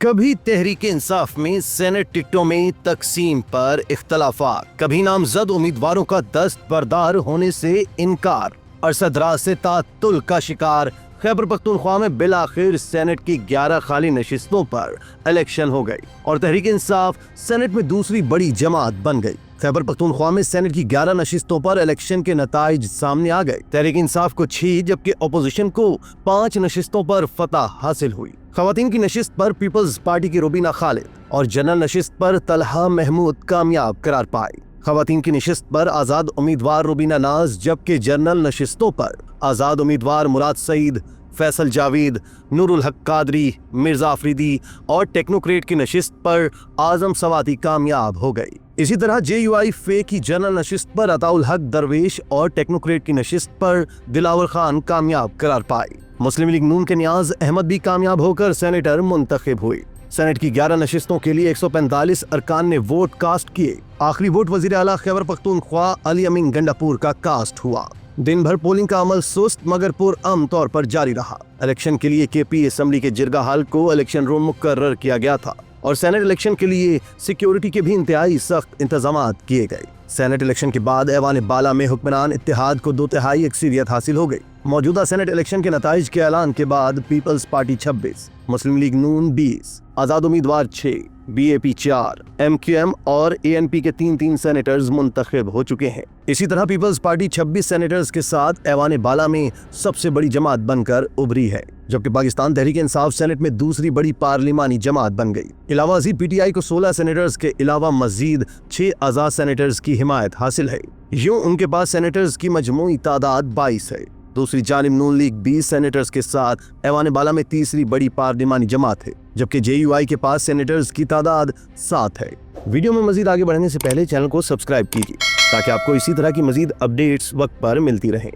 कभी तहरीक इंसाफ में सेनेट टिकटों में तकसीम पर इख्तलाफात, कभी नामजद उम्मीदवारों का दस्तबरदार होने से इनकार, अरसदराज से तातुल का शिकार। खैबर पख्तूनख्वा में बिलाखिर सेनेट की 11 खाली नशिस्तों पर इलेक्शन हो गई और तहरीक इंसाफ सेनेट में दूसरी बड़ी जमात बन गई। खैबर पख्तूनख्वा में सेनेट की 11 नशिस्तों पर इलेक्शन के नताइज सामने आ गए। तहरीक इंसाफ को 6 जबकि अपोजिशन को 5 नशिस्तों पर फतह हासिल हुई। खवातीन की नशिस्त पर पीपल्स पार्टी की रुबीना खालिद और जनरल नशिस्त पर तलहा महमूद कामयाब करार पाई। खवातीन की नशिस्त पर आजाद उम्मीदवार रुबीना नाज जबकि जनरल नशिस्तों पर आजाद उम्मीदवार मुराद सईद, फैसल जावेद, नूरुल हक कादरी, मिर्जा अफरीदी और टेक्नोक्रेट की नशिस्त पर आजम सवाती कामयाब हो गई। इसी तरह JUI फे की जनरल नशिस्त पर अताउल हक दरवेश और टेक्नोक्रेट की नशिस्त पर दिलावर खान कामयाब करार पाई। मुस्लिम लीग नून के नियाज अहमद भी कामयाब होकर सेनेटर मुंतखब हुए। सेनेट की 11 नशिस्तों के लिए 145 अरकान ने वोट कास्ट किए। आखिरी वोट वजीर आला खैबर पख्तूनख्वा अली अमीन गंडापुर का कास्ट हुआ। दिन भर पोलिंग का अमल सुस्त मगर पुरअमन तौर पर जारी रहा। इलेक्शन के लिए KP असेंबली के जिरगा हाल को इलेक्शन रूम मुकर्रर किया गया था और सेनेट इलेक्शन के लिए सिक्योरिटी के भी इंतहाई सख्त इंतजाम किए गए। सेनेट इलेक्शन के बाद ऐवान बाला में हुक्मरान इत्तेहाद को 2/3 अक्सरियत हासिल हो गई। मौजूदा सेनेट इलेक्शन के नताइज के ऐलान के बाद पीपल्स पार्टी 26, मुस्लिम लीग नून 20, आजाद उम्मीदवार 6, BAP 4, MQM और ANP के 3-3 सेनेटर्स मुंतखब हो चुके हैं। इसी तरह पीपल्स पार्टी 26 सेनेटर्स के साथ ऐवान बाला में सबसे बड़ी जमात बनकर उभरी है, जबकि पाकिस्तान तहरीक इंसाफ सेनेट में दूसरी बड़ी पार्लिमानी जमात बन गई। इलावा अजीब PTI को 16 सेनेटर्स के अलावा मजीद 6 आजाद सेनेटर्स की हिमायत हासिल है। यूं उनके पास सेनेटर्स की मजमूई तादाद 22 है। दूसरी जानिब नून लीग 20 सेनेटर्स के साथ ऐवान बाला में तीसरी बड़ी पार्लिमानी जमात है, जबकि JUI के पास सेनेटर्स की तादाद 7 है। वीडियो में मजीद आगे बढ़ने से पहले चैनल को सब्सक्राइब कीजिए ताकि आपको इसी तरह की मजीद अपडेट्स वक्त पर मिलती रहें।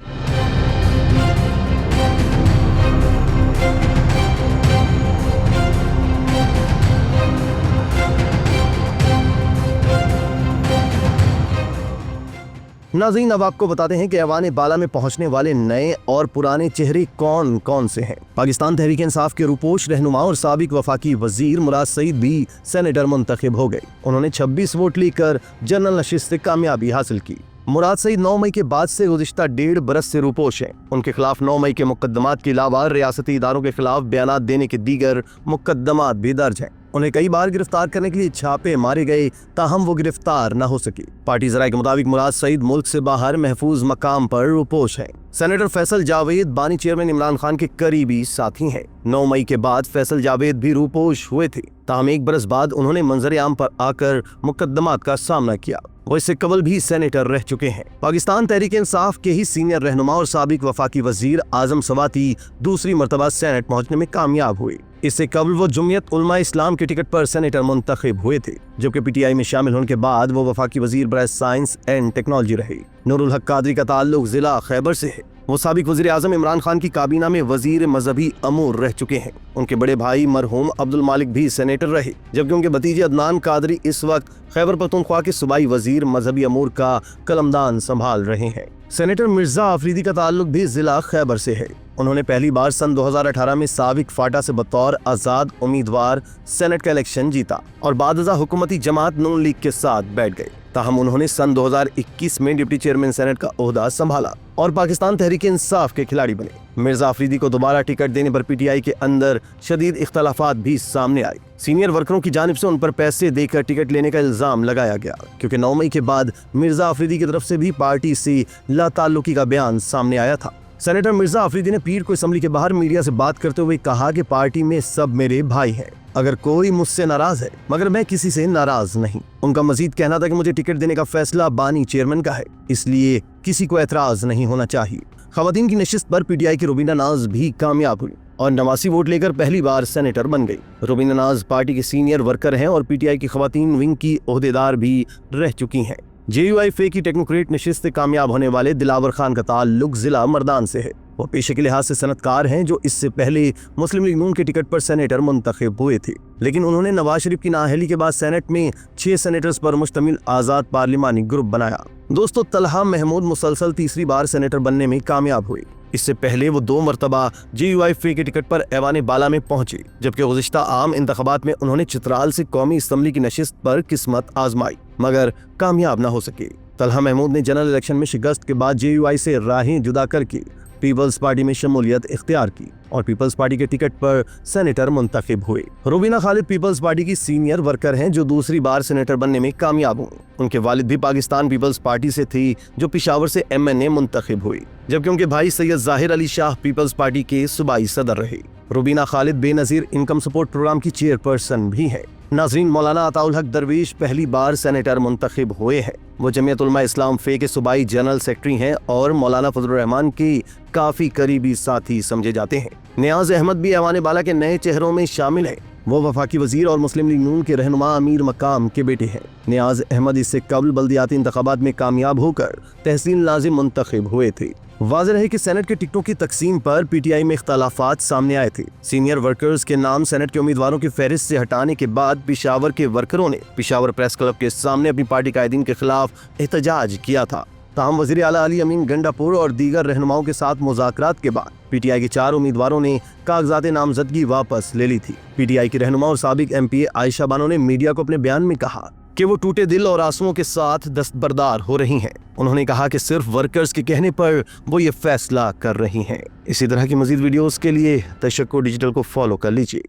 नाज़रीन, अब आपको बताते हैं कि ऐवान बाला में पहुंचने वाले नए और पुराने चेहरे कौन कौन से हैं। पाकिस्तान तहरीक इंसाफ के रूपोश रहनुमा और साबिक वफाकी वजीर मुराद सईद भी सेनेटर मुंतखब हो गए। उन्होंने 26 वोट लेकर जनरल नशिस्त से कामयाबी हासिल की। मुराद सईद 9 मई के बाद से गुज़िश्ता 1.5 बरस से रूपोश हैं। उनके खिलाफ 9 मई के मुकदमात के अलावा रियासती इदारों के खिलाफ बयानात देने के दीगर मुकदमात भी दर्ज हैं। उन्हें कई बार गिरफ्तार करने के लिए छापे मारे गए, ताहम वो गिरफ्तार न हो सकी। पार्टी ज़राए के मुताबिक मुराद सईद मुल्क से बाहर महफूज मकाम पर रूपोश हैं। सेनेटर फैसल जावेद बानी चेयरमैन इमरान खान के करीबी साथी हैं। 9 मई के बाद फैसल जावेद भी रूपोश हुए थे, ताहम 1 बरस बाद उन्होंने मंजर आम पर आकर मुकदमात का सामना किया। वो इससे कबल भी सेनेटर रह चुके हैं। पाकिस्तान तहरीक इंसाफ के ही सीनियर रहनुमा और साबिक वफाकी वजीर आजम सवाती दूसरी मरतबा सेनेट पहुंचने में कामयाब हुए। इससे कबल वो जमीयत उलमा इस्लाम के टिकट पर सेनेटर मुंतखब हुए थे, जबकि PTI में शामिल होने के बाद वो वफाकी वजीर बराए साइंस एंड टेक्नोलॉजी रहे। नूरुल हक कादरी का ताल्लुक जिला खैबर से है। वो साबिक वजीर आजम इमरान खान की काबीना में वजीर मजहबी अमूर रह चुके हैं। उनके बड़े भाई मरहूम अब्दुल मालिक भी सेनेटर रहे, जबकि उनके भतीजे अदनान कादरी इस वक्त खैबर पख्तूनख्वा के सूबाई वजीर मजहबी अमूर का कलमदान संभाल रहे हैं। सेनेटर मिर्जा अफरीदी का ताल्लुक भी जिला खैबर से है। उन्होंने पहली बार सन 2018 में साबिक फाटा से बतौर आजाद उम्मीदवार सेनेट का इलेक्शन जीता और बाद हुकूमती जमात नून लीग के साथ बैठ गए। ताहम उन्होंने सन 2021 में डिप्टी चेयरमैन सेनेट का ओहदा संभाला और पाकिस्तान तहरीक इंसाफ के खिलाड़ी बने। मिर्जा अफरीदी को दोबारा टिकट देने पर PTI के अंदर शदीद इख्तलाफात भी सामने आए। सीनियर वर्करों की जानिब से उन पर पैसे देकर टिकट लेने का इल्जाम लगाया गया, क्योंकि 9 मई के बाद मिर्जा अफरीदी की तरफ से भी पार्टी से लाताल्लुकी का बयान सामने आया था। सेनेटर मिर्जा अफरीदी ने पीर को असेंबली के बाहर मीडिया से बात करते हुए कहा कि पार्टी में सब मेरे भाई हैं, अगर कोई मुझसे नाराज है मगर मैं किसी से नाराज नहीं। उनका मजीद कहना था कि मुझे टिकट देने का फैसला बानी चेयरमैन का है, इसलिए किसी को एतराज नहीं होना चाहिए। खवातीन की नशिस्त पर PTI की रुबीना नाज भी कामयाब हुई और 89 वोट लेकर पहली बार सेनेटर बन गई। रुबीना नाज पार्टी के सीनियर वर्कर हैं और PTI की खवातीन विंग की ओहदेदार भी रह चुकी हैं। JUI फे की टेक्नोक्रेट नशिस्त से कामयाब होने वाले दिलावर खान का ताल्लुक जिला मर्दान से है। वो पेशे के लिहाज से सनतकार हैं, जो इससे पहले मुस्लिम लीग नून के टिकट पर सेनेटर मुंतखब हुए थे, लेकिन उन्होंने नवाज शरीफ की नाअहली के बाद सेनेट में 6 सेनेटर्स पर मुश्तमिल आजाद पार्लिमानी ग्रुप बनाया। दोस्तों, तलहा महमूद मुसलसल तीसरी बार सेनेटर बनने में कामयाब हुए। इससे पहले वो 2 मरतबा JUI के टिकट पर ऐवान बाला में पहुंचे, जबकि गुज़िश्ता आम इंतखाबात में उन्होंने चित्राल से कौमी असम्बली की नशिस्त पर किस्मत आजमाई मगर कामयाब न हो सके। तलहा महमूद ने जनरल इलेक्शन में शिकस्त के बाद JUI से राहें जुदा करके पीपल्स पार्टी में शमूलियत इख्तियार की और पीपल्स पार्टी के टिकट पर सेनेटर मुंतखब हुए। रुबीना खालिद पीपल्स पार्टी की सीनियर वर्कर हैं जो दूसरी बार सेनेटर बनने में कामयाब हुई। उनके वालिद भी पाकिस्तान पीपल्स पार्टी से थी जो पेशावर से MNA मुंतखब हुई, जबकि उनके भाई सैयद जाहिर अली शाह पीपल्स पार्टी के सूबाई सदर रहे। Rubina Khalid Benazir income support programme की चेयरपर्सन भी है। नाज़रीन, मौलाना अताउल हक दरवेश पहली बार सेनेटर मुंतखब हुए हैं। वो जमीयत उलमा इस्लाम फे के सूबाई जनरल सेक्रेटरी हैं और मौलाना फजलुर रहमान के काफी करीबी साथी समझे जाते हैं। नियाज अहमद भी ऐवान बाला के नए चेहरों में शामिल है। वो वफाकी वजीर और मुस्लिम लीग नून के रहनुमा अमीर मकाम के बेटे हैं। नियाज अहमद इससे कबल बल्दियाती इंतखाबात में कामयाब होकर तहसील नाज़िम मुंतखब हुए थे। वाज़ेह रहे कि सेनेट के टिकटों की तकसीम पर PTI में इख्तलाफात सामने आए थे। सीनियर वर्कर्स के नाम सेनेट के उम्मीदवारों की फहरिस्त से हटाने के बाद पेशावर के वर्करों ने पेशावर प्रेस क्लब के सामने अपनी पार्टी कायदीन के खिलाफ एहतजाज किया था। ताहम वज़ीर आला अली अमीन गंडापुर और दीगर रहनुमाओं के साथ मुज़ाकरात के बाद PTI के 4 उम्मीदवारों ने कागजात नामजदगी वापस ले ली थी। PTI की रहनुमा और साबिक MPA आयशा बानो ने मीडिया को अपने बयान में कहा कि वो टूटे दिल और आंसुओं के साथ दस्तबरदार हो रही हैं। उन्होंने कहा कि सिर्फ वर्कर्स के कहने पर वो ये फैसला कर रही हैं। इसी तरह की मजीद वीडियोस के लिए तशक्कुर डिजिटल को फॉलो कर लीजिए।